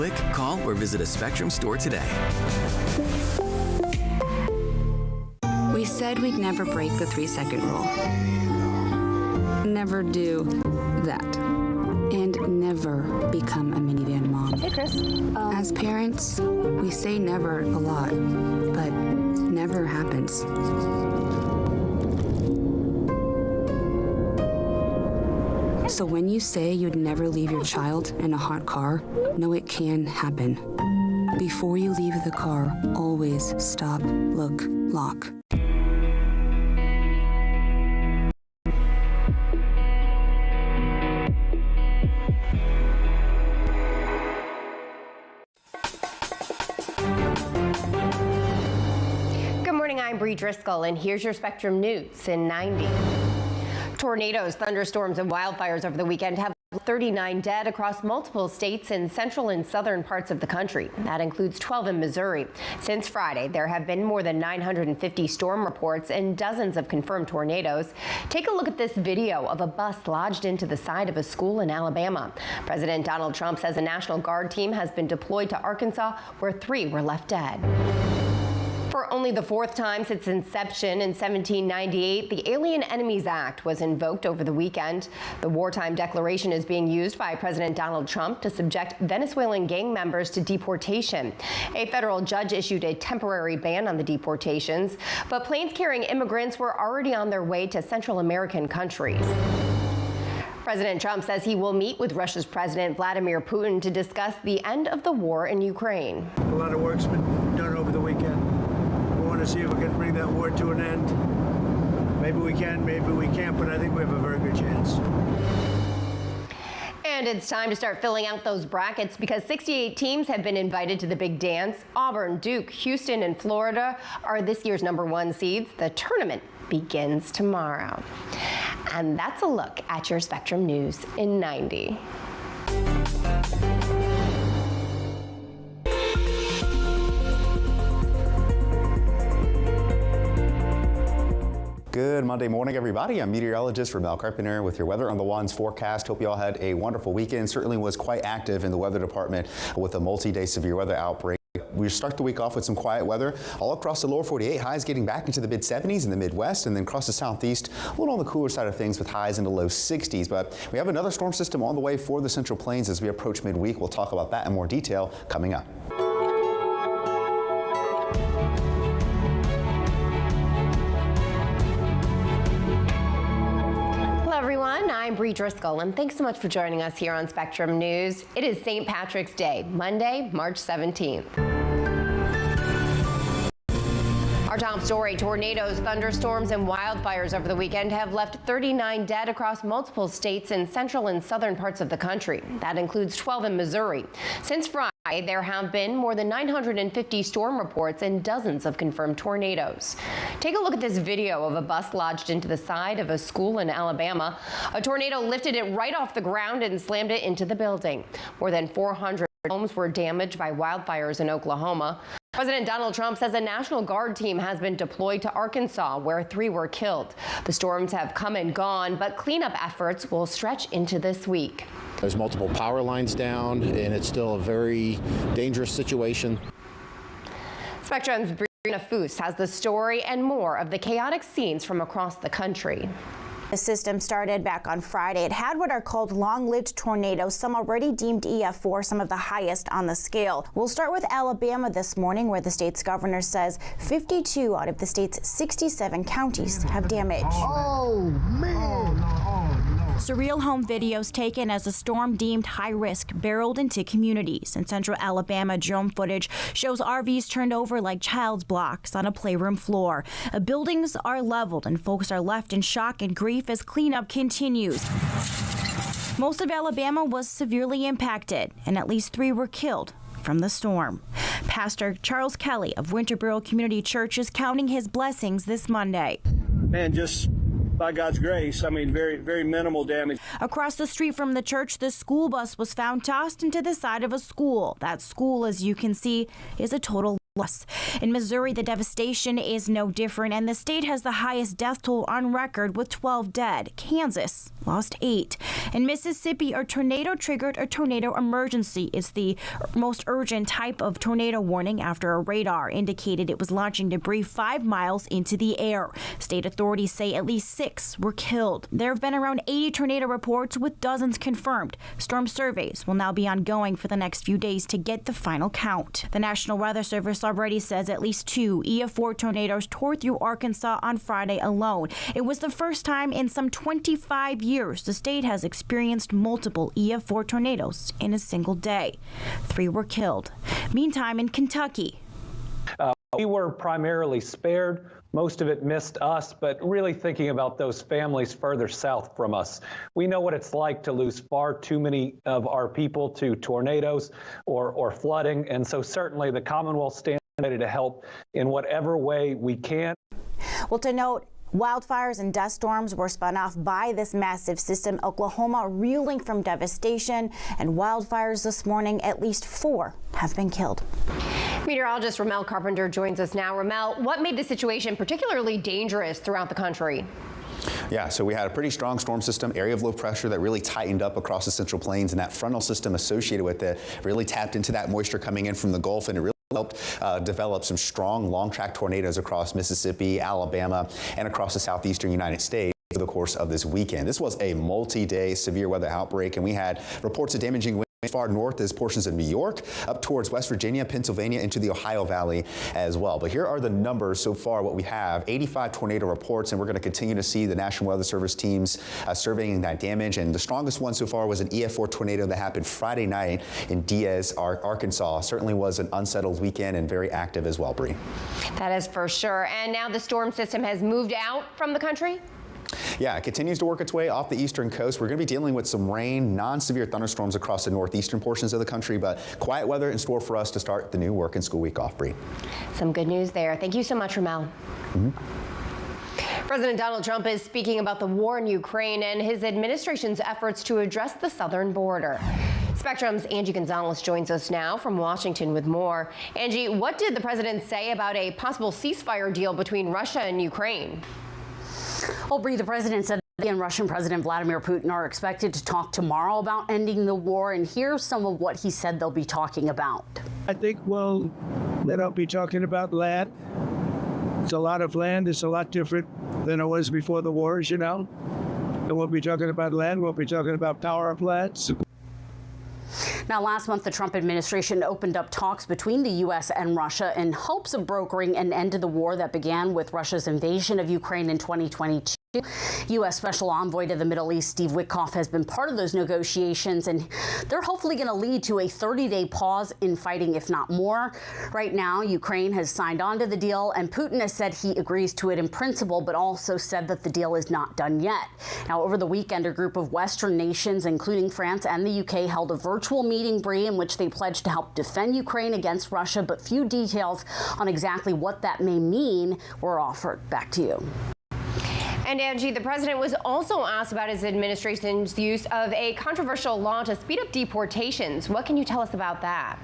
Click, call, or visit a Spectrum store today. We said we'd never break the 3-second rule. Never do that. And never become a minivan mom. Hey, Chris. As parents, we say never a lot, but never happens. So when you say you'd never leave your child in a hot car, know it can happen. Before you leave the car, always stop, look, lock. Good morning, I'm Bree Driscoll, and here's your Spectrum News in 90. Tornadoes, thunderstorms, and wildfires over the weekend have 39 dead across multiple states in central and southern parts of the country. That includes 12 in Missouri. Since Friday, there have been more than 950 storm reports and dozens of confirmed tornadoes. Take a look at this video of a bus lodged into the side of a school in Alabama. President Donald Trump says a National Guard team has been deployed to Arkansas, where 3 were left dead. For only the 4th time since inception in 1798, the Alien Enemies Act was invoked over the weekend. The wartime declaration is being used by President Donald Trump to subject Venezuelan gang members to deportation. A federal judge issued a temporary ban on the deportations, but planes carrying immigrants were already on their way to Central American countries. President Trump says he will meet with Russia's President Vladimir Putin to discuss the end of the war in Ukraine. A lot of work's been done over the weekend. We want to see if we can bring that war to an end. Maybe we can, maybe we can't, but I think we have a very good chance. And it's time to start filling out those brackets because 68 teams have been invited to the big dance. Auburn, Duke, Houston, and Florida are this year's #1 seeds. The tournament begins tomorrow. And that's a look at your Spectrum News in 90. Good Monday morning, everybody. I'm meteorologist Ramel Carpenter with your weather on the Ones forecast. Hope you all had a wonderful weekend. Certainly was quite active in the weather department with a multi-day severe weather outbreak. We start the week off with some quiet weather all across the lower 48, highs getting back into the mid-70s in the Midwest, and then across the Southeast, a little on the cooler side of things with highs in the low 60s. But we have another storm system on the way for the Central Plains as we approach midweek. We'll talk about that in more detail coming up. I'm Bree Driscoll, and thanks so much for joining us here on Spectrum News. It is St. Patrick's Day, Monday, March 17th. Our top story, tornadoes, thunderstorms, and wildfires over the weekend have left 39 dead across multiple states in central and southern parts of the country. That includes 12 in Missouri. Since Friday, there have been more than 950 storm reports and dozens of confirmed tornadoes. Take a look at this video of a bus lodged into the side of a school in Alabama. A tornado lifted it right off the ground and slammed it into the building. More than 400 homes were damaged by wildfires in Oklahoma. President Donald Trump says a National Guard team has been deployed to Arkansas, where 3 were killed. The storms have come and gone, but cleanup efforts will stretch into this week. There's multiple power lines down, and it's still a very dangerous situation. Spectrum's Brianna Foose has the story and more of the chaotic scenes from across the country. The system started back on Friday. It had what are called long-lived tornadoes, some already deemed EF4, some of the highest on the scale. We'll start with Alabama this morning, where the state's governor says 52 out of the state's 67 counties have damage. Oh, man. Surreal home videos taken as a storm deemed high risk barreled into communities. In central Alabama, drone footage shows RVs turned over like child's blocks on a playroom floor. Buildings are leveled and folks are left in shock and grief as cleanup continues. Most of Alabama was severely impacted, and at least 3 were killed from the storm. Pastor Charles Kelly of Winterboro Community Church is counting his blessings this Monday. Man, just by God's grace, I mean, very, very minimal damage. Across the street from the church, the school bus was found tossed into the side of a school. That school, as you can see, is a total loss. In Missouri, the devastation is no different, and the state has the highest death toll on record with 12 dead. Kansas lost 8. In Mississippi, a tornado triggered a tornado emergency. It's the most urgent type of tornado warning after a radar indicated it was launching debris 5 miles into the air. State authorities say at least 6 were killed. There have been around 80 tornado reports with dozens confirmed. Storm surveys will now be ongoing for the next few days to get the final count. The National Weather Service already says at least 2 EF4 tornadoes tore through Arkansas on Friday alone. It was the first time in some 25 years the state has experienced multiple EF4 tornadoes in a single day. 3 were killed. Meantime, in Kentucky, we were primarily spared. Most of it missed us, but really thinking about those families further south from us. We know what it's like to lose far too many of our people to tornadoes or flooding, and so certainly the Commonwealth stands ready to help in whatever way we can. well, to note, wildfires and dust storms were spun off by this massive system. Oklahoma reeling from devastation and wildfires this morning. At least 4 have been killed. Meteorologist Ramel Carpenter joins us now. Ramel, what made the situation particularly dangerous throughout the country? Yeah, so we had a pretty strong storm system, area of low pressure that really tightened up across the Central Plains, and that frontal system associated with it really tapped into that moisture coming in from the Gulf, and it really helped develop some strong long-track tornadoes across Mississippi, Alabama, and across the southeastern United States over the course of this weekend. This was a multi-day severe weather outbreak, and we had reports of damaging winds as far north as portions of New York, up towards West Virginia, Pennsylvania, into the Ohio Valley as well. But here are the numbers so far, what we have: 85 tornado reports, and we're going to continue to see the National Weather Service teams surveying that damage. And the strongest one so far was an EF4 tornado that happened Friday night in Diaz, Arkansas. Certainly was an unsettled weekend and very active as well, Bree. That is for sure. And now the storm system has moved out from the country? Yeah, it continues to work its way off the eastern coast. We're going to be dealing with some rain, non-severe thunderstorms across the northeastern portions of the country, but quiet weather in store for us to start the new work and school week off, Bree. Some good news there. Thank you so much, Ramel. President Donald Trump is speaking about the war in Ukraine and his administration's efforts to address the southern border. Spectrum's Angie Gonzalez joins us now from Washington with more. Angie, what did the president say about a possible ceasefire deal between Russia and Ukraine? Well, Bree, the president said he and Russian President Vladimir Putin are expected to talk tomorrow about ending the war, and here's some of what he said they'll be talking about. I think, well, they'll be talking about land. It's a lot of land. It's a lot different than it was before the wars, you know. And we'll be talking about land. We'll be talking about power plants. Now, last month, the Trump administration opened up talks between the U.S. and Russia in hopes of brokering an end to the war that began with Russia's invasion of Ukraine in 2022. U.S. Special Envoy to the Middle East, Steve Witkoff, has been part of those negotiations, and they're hopefully going to lead to a 30-day pause in fighting, if not more. Right now, Ukraine has signed on to the deal, and Putin has said he agrees to it in principle, but also said that the deal is not done yet. Now, over the weekend, a group of Western nations, including France and the UK, held a virtual meeting, Bree, in which they pledged to help defend Ukraine against Russia, but few details on exactly what that may mean were offered. Back to you. And Angie, the president was also asked about his administration's use of a controversial law to speed up deportations. What can you tell us about that?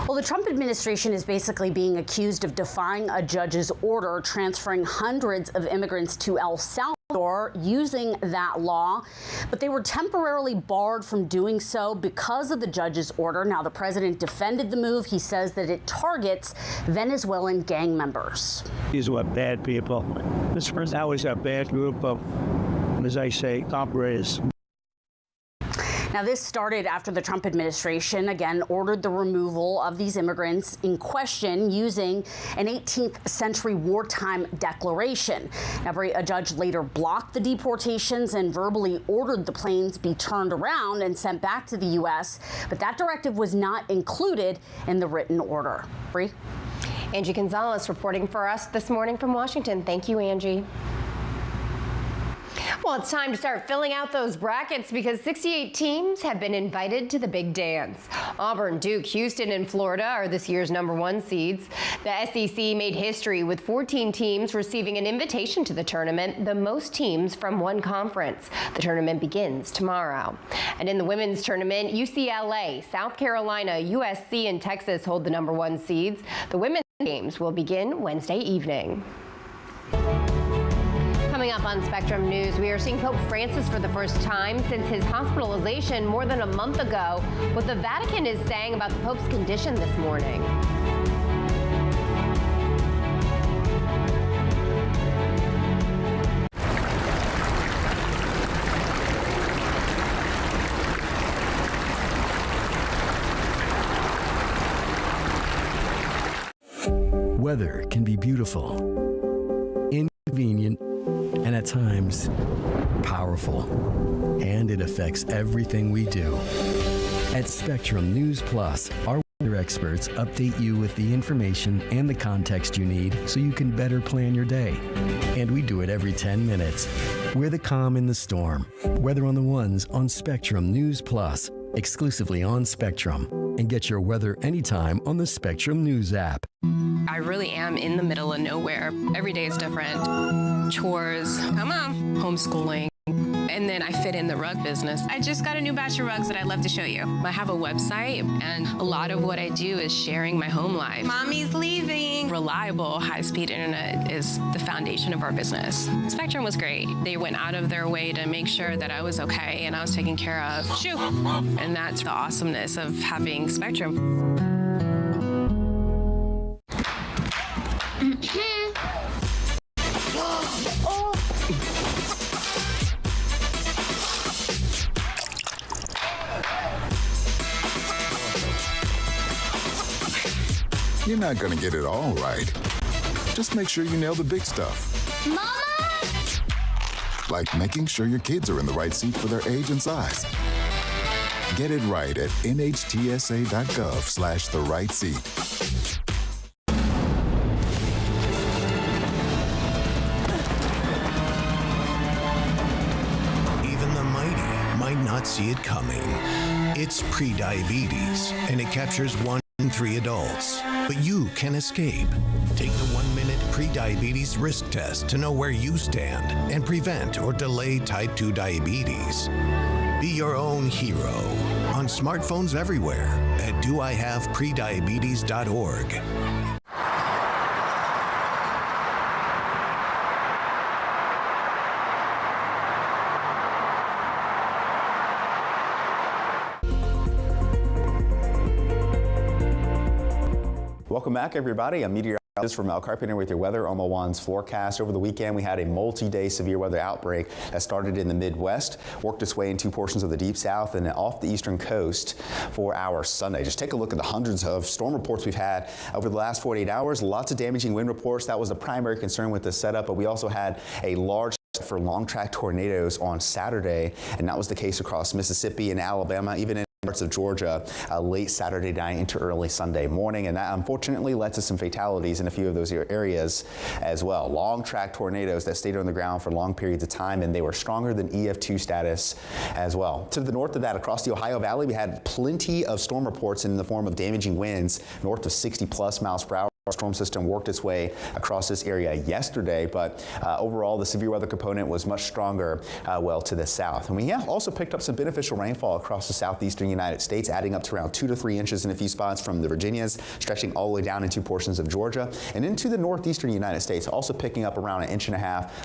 Well, the Trump administration is basically being accused of defying a judge's order transferring hundreds of immigrants to El Salvador using that law, but they were temporarily barred from doing so because of the judge's order. Now, the president defended the move. He says that it targets Venezuelan gang members. These were bad people. That was a bad group of, as I say, operators. Now, this started after the Trump administration, again, ordered the removal of these immigrants in question using an 18th century wartime declaration. Now, a judge later blocked the deportations and verbally ordered the planes be turned around and sent back to the U.S., but that directive was not included in the written order. Bree? Angie Gonzalez reporting for us this morning from Washington. Thank you, Angie. Well, it's time to start filling out those brackets because 68 teams have been invited to the big dance. Auburn, Duke, Houston, and Florida are this year's #1 seeds. The SEC made history with 14 teams receiving an invitation to the tournament, the most teams from one conference. The tournament begins tomorrow. And in the women's tournament, UCLA, South Carolina, USC, and Texas hold the #1 seeds. The women's games will begin Wednesday evening. Coming up on Spectrum News, we are seeing Pope Francis for the first time since his hospitalization more than a month ago. What the Vatican is saying about the Pope's condition this morning. Weather can be beautiful, inconvenient, and at times powerful. And it affects everything we do. At Spectrum News Plus, our weather experts update you with the information and the context you need so you can better plan your day. And we do it every 10 minutes. We're the calm in the storm. Weather on the Ones on Spectrum News Plus, exclusively on Spectrum. And get your weather anytime on the Spectrum News app. I really am in the middle of nowhere. Every day is different. Chores, come on, homeschooling. And then I fit in the rug business. I just got a new batch of rugs that I'd love to show you. I have a website, and a lot of what I do is sharing my home life. Mommy's leaving. Reliable, high-speed internet is the foundation of our business. Spectrum was great. They went out of their way to make sure that I was okay and I was taken care of. Shoo! And that's the awesomeness of having Spectrum. You're not going to get it all right. Just make sure you nail the big stuff. Mama! Like making sure your kids are in the right seat for their age and size. Get it right at nhtsa.gov/the-right-seat. Even the mighty might not see it coming. It's prediabetes, and it captures 1 in 3 adults. But you can escape. Take the 1-minute prediabetes risk test to know where you stand and prevent or delay type 2 diabetes. Be your own hero on smartphones everywhere at doihaveprediabetes.org. Welcome back, everybody. I'm meteorologist Mel Carpenter with your weather on the Ones forecast. Over the weekend, we had a multi-day severe weather outbreak that started in the Midwest, worked its way into portions of the Deep South and off the eastern coast for our Sunday. Just take a look at the hundreds of storm reports we've had over the last 48 hours. Lots of damaging wind reports. That was the primary concern with the setup, but we also had a large for long track tornadoes on Saturday, and that was the case across Mississippi and Alabama, even in parts of Georgia late Saturday night into early Sunday morning, and that unfortunately led to some fatalities in a few of those areas as well. Long track tornadoes that stayed on the ground for long periods of time, and they were stronger than EF2 status as well. To the north of that, across the Ohio Valley, we had plenty of storm reports in the form of damaging winds north of 60+ miles per hour. Our storm system worked its way across this area yesterday, but overall the severe weather component was much stronger well to the south. And we also picked up some beneficial rainfall across the southeastern United States, adding up to around 2 to 3 inches in a few spots from the Virginias, stretching all the way down into portions of Georgia and into the northeastern United States, also picking up around 1.5 inches,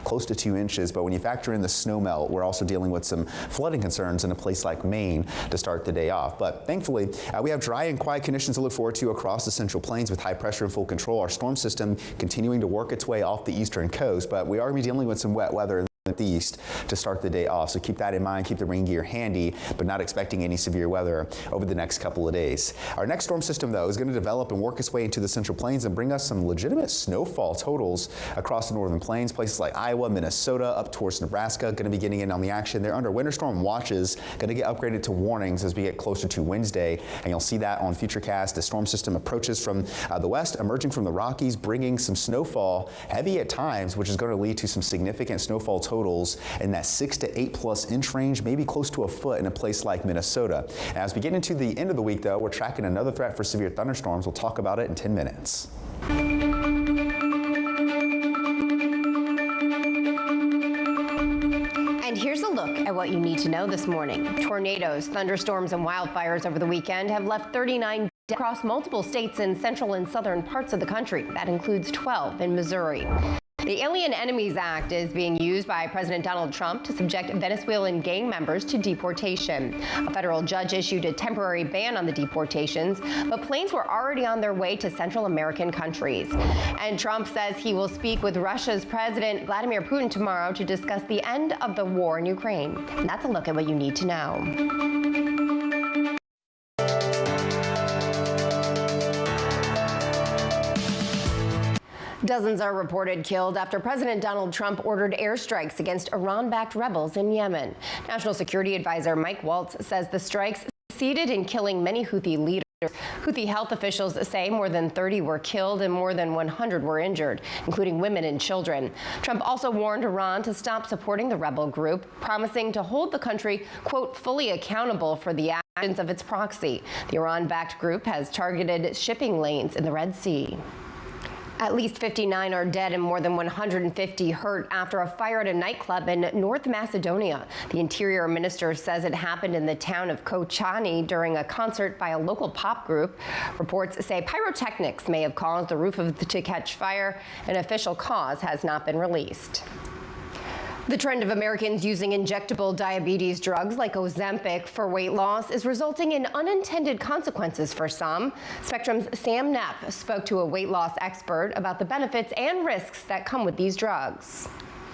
close to 2 inches. But when you factor in the snow melt, we're also dealing with some flooding concerns in a place like Maine to start the day off. But thankfully, we have dry and quiet conditions to look forward to across the Central Plains with high pressure and full control. Our storm system continuing to work its way off the eastern coast, but we are going to be dealing with some wet weather east to start the day off. So keep that in mind, keep the rain gear handy, but not expecting any severe weather over the next couple of days. Our next storm system, though, is going to develop and work its way into the Central Plains and bring us some legitimate snowfall totals across the northern plains. Places like Iowa, Minnesota, up towards Nebraska, going to be getting in on the action. They're under winter storm watches, going to get upgraded to warnings as we get closer to Wednesday, and you'll see that on Futurecast. The storm system approaches from the west, emerging from the Rockies, bringing some snowfall, heavy at times, which is going to lead to some significant snowfall totals totals in that 6 to 8+ inch range, maybe close to a foot in a place like Minnesota. As we get into the end of the week, though, we're tracking another threat for severe thunderstorms. We'll talk about it in 10 minutes. And here's a look at what you need to know this morning. Tornadoes, thunderstorms, and wildfires over the weekend have left 39 dead across multiple states in central and southern parts of the country. That includes 12 in Missouri. The Alien Enemies Act is being used by President Donald Trump to subject Venezuelan gang members to deportation. A federal judge issued a temporary ban on the deportations, but planes were already on their way to Central American countries. And Trump says he will speak with Russia's President Vladimir Putin tomorrow to discuss the end of the war in Ukraine. And that's a look at what you need to know. Dozens are reported killed after President Donald Trump ordered airstrikes against Iran-backed rebels in Yemen. National Security Advisor Mike Waltz says the strikes succeeded in killing many Houthi leaders. Houthi health officials say more than 30 were killed and more than 100 were injured, including women and children. Trump also warned Iran to stop supporting the rebel group, promising to hold the country, quote, fully accountable for the actions of its proxy. The Iran-backed group has targeted shipping lanes in the Red Sea. At least 59 are dead and more than 150 hurt after a fire at a nightclub in North Macedonia. The Interior Minister says it happened in the town of Kochani during a concert by a local pop group. Reports say pyrotechnics may have caused the roof to catch fire. An official cause has not been released. The trend of Americans using injectable diabetes drugs like Ozempic for weight loss is resulting in unintended consequences for some. Spectrum's Sam Neff spoke to a weight loss expert about the benefits and risks that come with these drugs.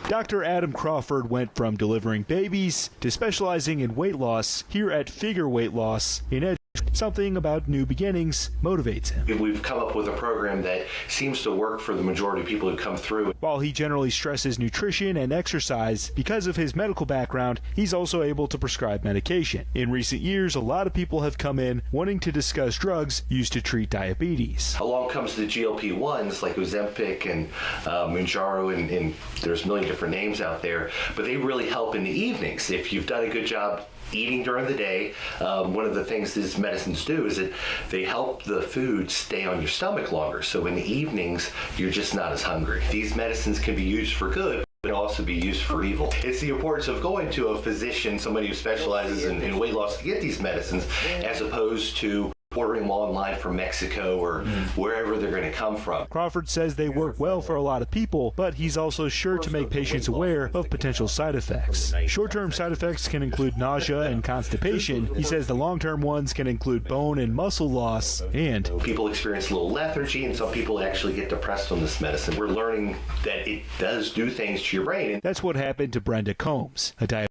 Dr. Adam Crawford went from delivering babies to specializing in weight loss here at Figure Weight Loss in Edgewood. Something about new beginnings motivates him. We've come up with a program that seems to work for the majority of people who come through. While he generally stresses nutrition and exercise, because of his medical background, he's also able to prescribe medication. In recent years, a lot of people have come in wanting to discuss drugs used to treat diabetes. Along comes the GLP-1s like Ozempic and Mounjaro, and there's a million different names out there, but they really help in the evenings. If you've done a good job eating during the day, one of the things these medicines do is that they help the food stay on your stomach longer. So in the evenings, you're just not as hungry. These medicines can be used for good, but also be used for evil. It's the importance of going to a physician, somebody who specializes in weight loss, to get these medicines, as opposed to ordering them online from Mexico or wherever they're going to come from. Crawford says they work well for a lot of people, but he's also sure to make patients aware of potential side effects. Short-term side effects can include nausea and constipation. He says the long-term ones can include bone and muscle loss, and people experience a little lethargy, and some people actually get depressed on this medicine. We're learning that it does do things to your brain. That's what happened to Brenda Combs, a diabetic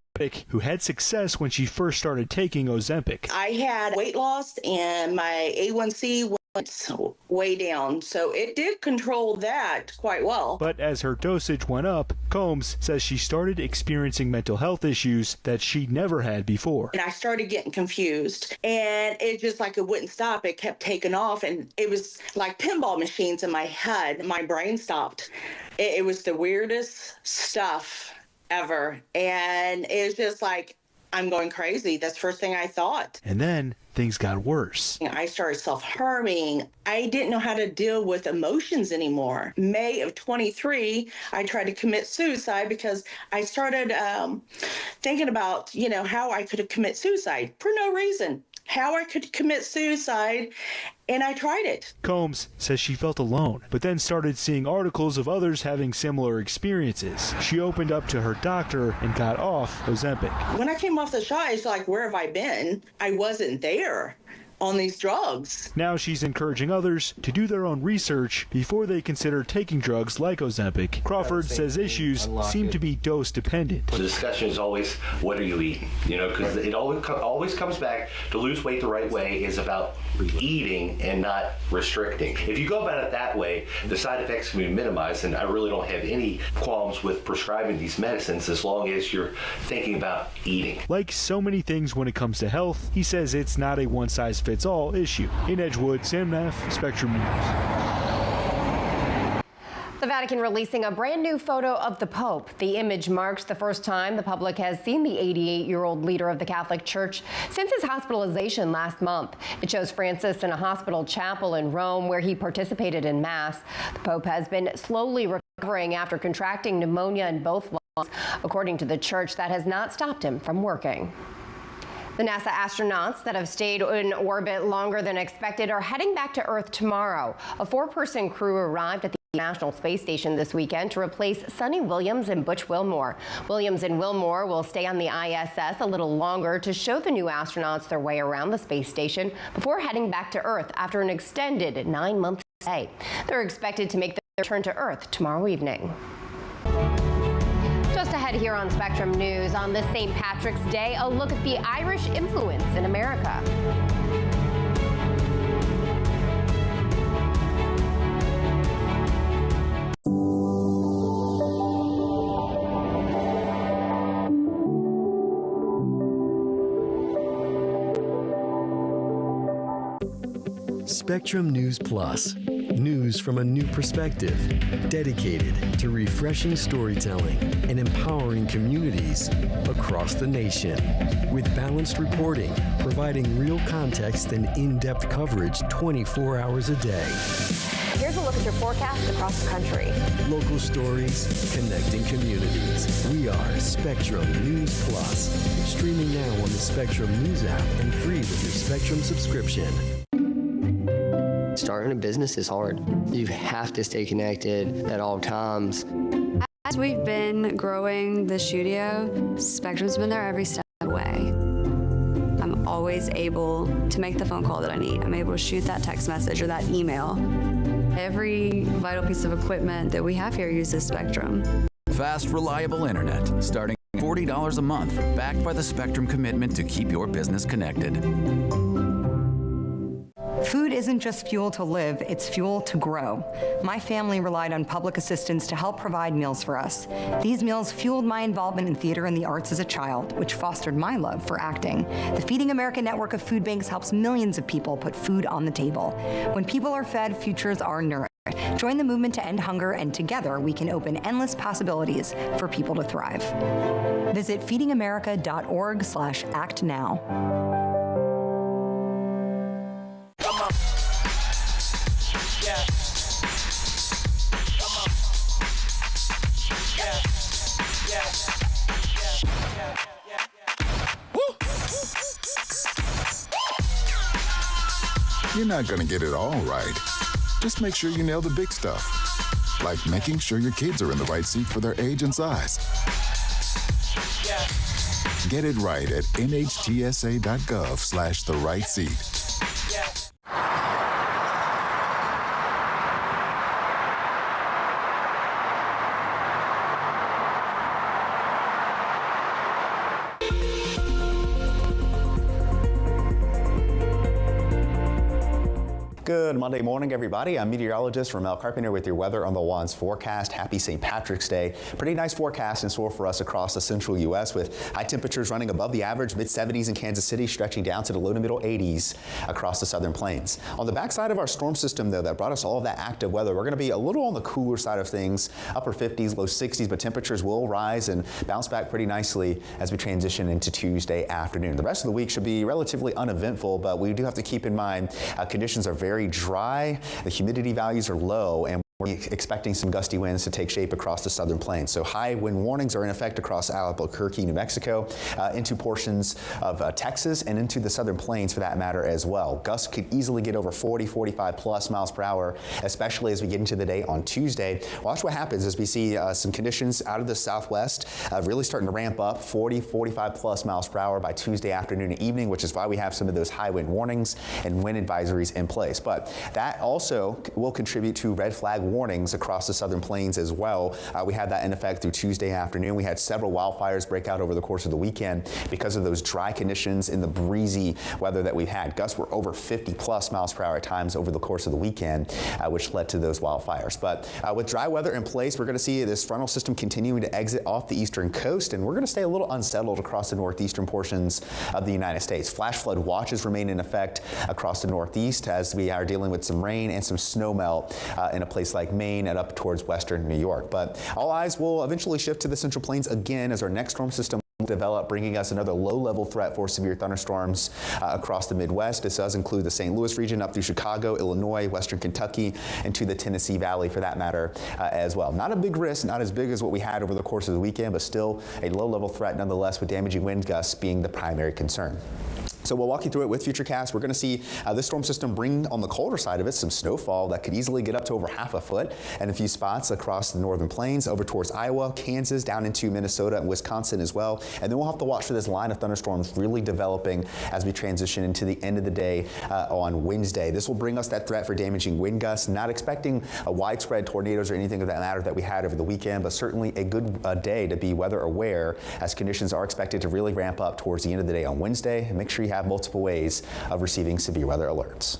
who had success when she first started taking Ozempic. I had weight loss and my A1C went way down, so it did control that quite well. But as her dosage went up, Combs says she started experiencing mental health issues that she'd never had before. And I started getting confused, and it just like it wouldn't stop. It kept taking off, and it was like pinball machines in my head. My brain stopped. It was the weirdest stuff ever, and it was just like, I'm going crazy. That's the first thing I thought. And then things got worse. I started self-harming. I didn't know how to deal with emotions anymore. May of 23, I tried to commit suicide because I started thinking about, how I could commit suicide for no reason. How I could commit suicide, and I tried it. Combs says she felt alone, but then started seeing articles of others having similar experiences. She opened up to her doctor and got off Ozempic. When I came off the shot, it's like, where have I been? I wasn't there on these drugs. Now she's encouraging others to do their own research before they consider taking drugs like Ozempic. Crawford says issues seem to be dose dependent. The discussion is always, what are you eating? Because it always comes back to lose weight the right way is about eating and not restricting. If you go about it that way, the side effects can be minimized, and I really don't have any qualms with prescribing these medicines as long as you're thinking about eating. Like so many things when it comes to health, he says it's not a one-size-fits-all issue. In Edgewood, Sam Neff, Spectrum News. The Vatican releasing a brand new photo of the Pope. The image marks the first time the public has seen the 88-year-old leader of the Catholic Church since his hospitalization last month. It shows Francis in a hospital chapel in Rome where he participated in Mass. The Pope has been slowly recovering after contracting pneumonia in both lungs. According to the Church, that has not stopped him from working. The NASA astronauts that have stayed in orbit longer than expected are heading back to Earth tomorrow. A 4-person crew arrived at the International Space Station this weekend to replace Suni Williams and Butch Wilmore. Williams and Wilmore will stay on the ISS a little longer to show the new astronauts their way around the space station before heading back to Earth after an extended 9-month stay. They're expected to make their return to Earth tomorrow evening. Just ahead here on Spectrum News, on this St. Patrick's Day, a look at the Irish influence in America. Spectrum News Plus. News from a new perspective, dedicated to refreshing storytelling and empowering communities across the nation. With balanced reporting, providing real context and in-depth coverage 24 hours a day. Here's a look at your forecast across the country. Local stories, connecting communities. We are Spectrum News Plus. Streaming now on the Spectrum News app and free with your Spectrum subscription. Starting a business is hard. You have to stay connected at all times. As we've been growing the studio, Spectrum's been there every step of the way. I'm always able to make the phone call that I need. I'm able to shoot that text message or that email. Every vital piece of equipment that we have here uses Spectrum. Fast, reliable internet, starting at $40 a month, backed by the Spectrum commitment to keep your business connected. Food isn't just fuel to live, it's fuel to grow. My family relied on public assistance to help provide meals for us. These meals fueled my involvement in theater and the arts as a child, which fostered my love for acting. The Feeding America network of food banks helps millions of people put food on the table. When people are fed, futures are nourished. Join the movement to end hunger, and together we can open endless possibilities for people to thrive. Visit feedingamerica.org/actnow. You're not going to get it all right. Just make sure you nail the big stuff, like making sure your kids are in the right seat for their age and size. Get it right at nhtsa.gov/the-right-seat. Good Monday morning, everybody. I'm meteorologist Ramel Carpenter with your weather on the Ones forecast. Happy St. Patrick's Day. Pretty nice forecast in store for us across the central U.S. with high temperatures running above the average, mid-70s in Kansas City, stretching down to the low to middle 80s across the southern plains. On the backside of our storm system, though, that brought us all of that active weather, we're going to be a little on the cooler side of things, upper 50s, low 60s, but temperatures will rise and bounce back pretty nicely as we transition into Tuesday afternoon. The rest of the week should be relatively uneventful, but we do have to keep in mind conditions are very dry, the humidity values are low, and we're expecting some gusty winds to take shape across the southern plains. So high wind warnings are in effect across Albuquerque, New Mexico, into portions of Texas and into the southern plains for that matter as well. Gusts could easily get over 40, 45 plus miles per hour, especially as we get into the day on Tuesday. Watch what happens as we see some conditions out of the southwest really starting to ramp up 40, 45 plus miles per hour by Tuesday afternoon and evening, which is why we have some of those high wind warnings and wind advisories in place. But that also will contribute to red flag warnings across the southern plains as well. We had that in effect through Tuesday afternoon. We had several wildfires break out over the course of the weekend because of those dry conditions and the breezy weather that we've had. Gusts were over 50 plus miles per hour at times over the course of the weekend, which led to those wildfires. But with dry weather in place, we're going to see this frontal system continuing to exit off the eastern coast, and we're going to stay a little unsettled across the northeastern portions of the United States. Flash flood watches remain in effect across the northeast as we are dealing with some rain and some snow melt in a place like like Maine and up towards western New York. But all eyes will eventually shift to the Central Plains again as our next storm system develop, bringing us another low-level threat for severe thunderstorms across the Midwest. This does include the St. Louis region up through Chicago, Illinois, western Kentucky, and to the Tennessee Valley for that matter as well. Not a big risk, not as big as what we had over the course of the weekend, but still a low-level threat nonetheless, with damaging wind gusts being the primary concern. So we'll walk you through it with Futurecast. We're going to see this storm system bring on the colder side of it some snowfall that could easily get up to over half a foot in a few spots across the northern plains over towards Iowa, Kansas, down into Minnesota and Wisconsin as well. And then we'll have to watch for this line of thunderstorms really developing as we transition into the end of the day on Wednesday. This will bring us that threat for damaging wind gusts. Not expecting widespread tornadoes or anything of that matter that we had over the weekend, but certainly a good day to be weather aware as conditions are expected to really ramp up towards the end of the day on Wednesday. And make sure you have multiple ways of receiving severe weather alerts.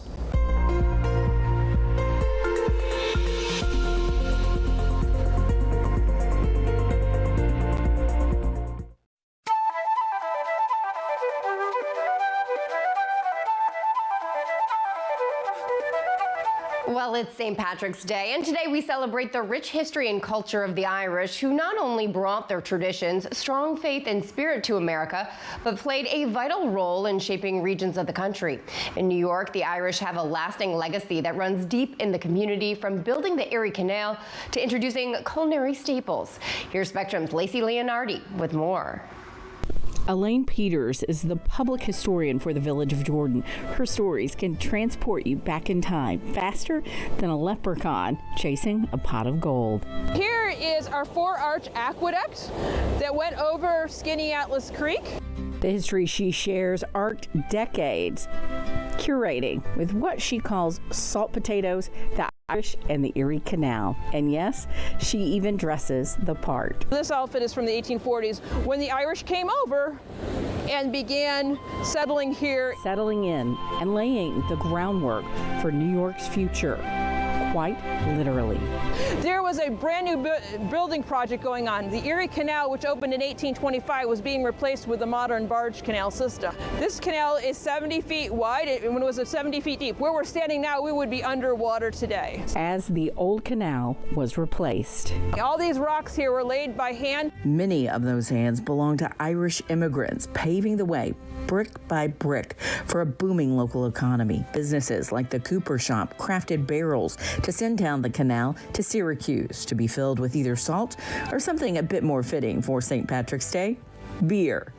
Well, it's St. Patrick's Day, and today we celebrate the rich history and culture of the Irish, who not only brought their traditions, strong faith, and spirit to America, but played a vital role in shaping regions of the country. In New York, the Irish have a lasting legacy that runs deep in the community, from building the Erie Canal to introducing culinary staples. Here's Spectrum's Lacey Leonardi with more. Elaine Peters is the public historian for the Village of Jordan. Her stories can transport you back in time faster than a leprechaun chasing a pot of gold. Here is our 4-arch aqueduct that went over Skinny Atlas Creek. The history she shares arced decades, curating with what she calls salt potatoes, the Irish, and the Erie Canal. And yes, she even dresses the part. This outfit is from the 1840s, when the Irish came over and began settling here. Settling in and laying the groundwork for New York's future. Quite literally. There was a brand new building project going on. The Erie Canal, which opened in 1825, was being replaced with a modern barge canal system. This canal is 70 feet wide, and when it was 70 feet deep. Where we're standing now, we would be underwater today. As the old canal was replaced. All these rocks here were laid by hand. Many of those hands belong to Irish immigrants, paving the way brick by brick for a booming local economy. Businesses like the Cooper Shop crafted barrels to send down the canal to Syracuse to be filled with either salt or something a bit more fitting for St. Patrick's Day, beer.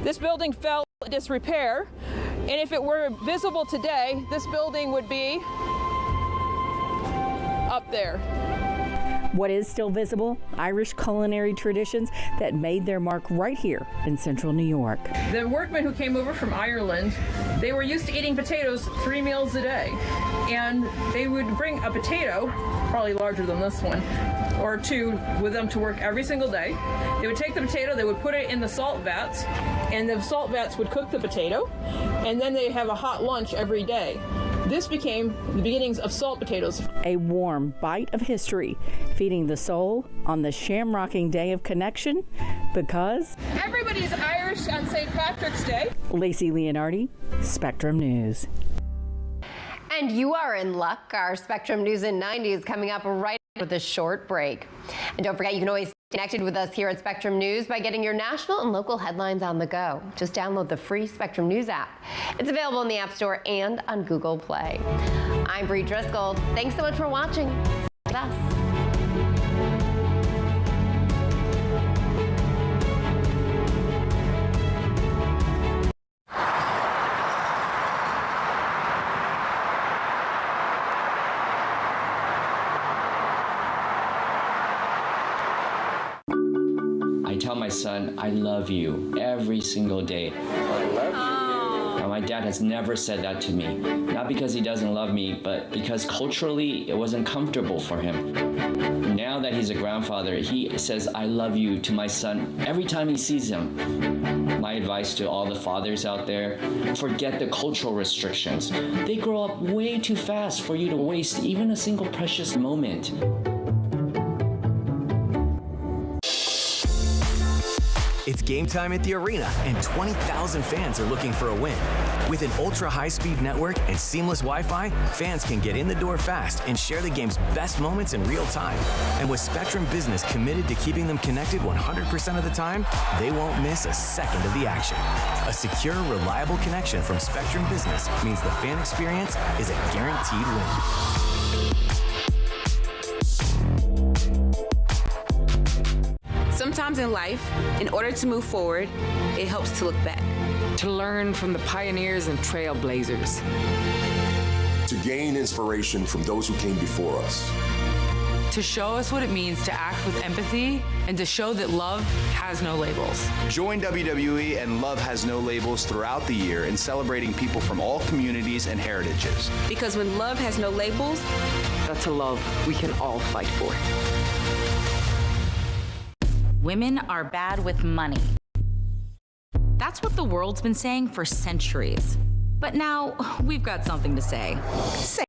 This building fell into disrepair, and if it were visible today, this building would be up there. What is still visible? Irish culinary traditions that made their mark right here in central New York. The workmen who came over from Ireland, they were used to eating potatoes 3 meals a day. And they would bring a potato, probably larger than this one, or 2 with them to work every single day. They would take the potato, they would put it in the salt vats, and the salt vats would cook the potato, and then they'd have a hot lunch every day. This became the beginnings of salt potatoes. A warm bite of history, feeding the soul on the shamrocking day of connection, because everybody's Irish on St. Patrick's Day. Lacey Leonardi, Spectrum News. And you are in luck. Our Spectrum News in 90 is coming up right after this short break. And don't forget, you can always stay connected with us here at Spectrum News by getting your national and local headlines on the go. Just download the free Spectrum News app. It's available in the App Store and on Google Play. I'm Bree Driscoll. Thanks so much for watching. Stay with us. I tell my son, I love you every single day. I love you. And my dad has never said that to me. Not because he doesn't love me, but because culturally it wasn't comfortable for him. Now that he's a grandfather, he says, I love you to my son every time he sees him. My advice to all the fathers out there, forget the cultural restrictions. They grow up way too fast for you to waste even a single precious moment. It's game time at the arena and 20,000 fans are looking for a win. With an ultra-high-speed network and seamless Wi-Fi, fans can get in the door fast and share the game's best moments in real time. And with Spectrum Business committed to keeping them connected 100% of the time, they won't miss a second of the action. A secure, reliable connection from Spectrum Business means the fan experience is a guaranteed win. Sometimes in life, in order to move forward, it helps to look back. To learn from the pioneers and trailblazers. To gain inspiration from those who came before us. To show us what it means to act with empathy and to show that love has no labels. Join WWE and Love Has No Labels throughout the year in celebrating people from all communities and heritages. Because when love has no labels, that's a love we can all fight for. Women are bad with money. That's what the world's been saying for centuries. But now we've got something to say. Save.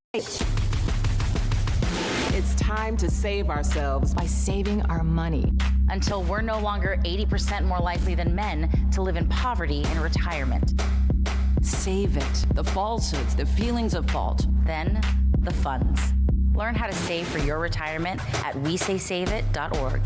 It's time to save ourselves by saving our money. Until we're no longer 80% more likely than men to live in poverty in retirement. Save it. The falsehoods, the feelings of fault. Then the funds. Learn how to save for your retirement at WeSaySaveIt.org.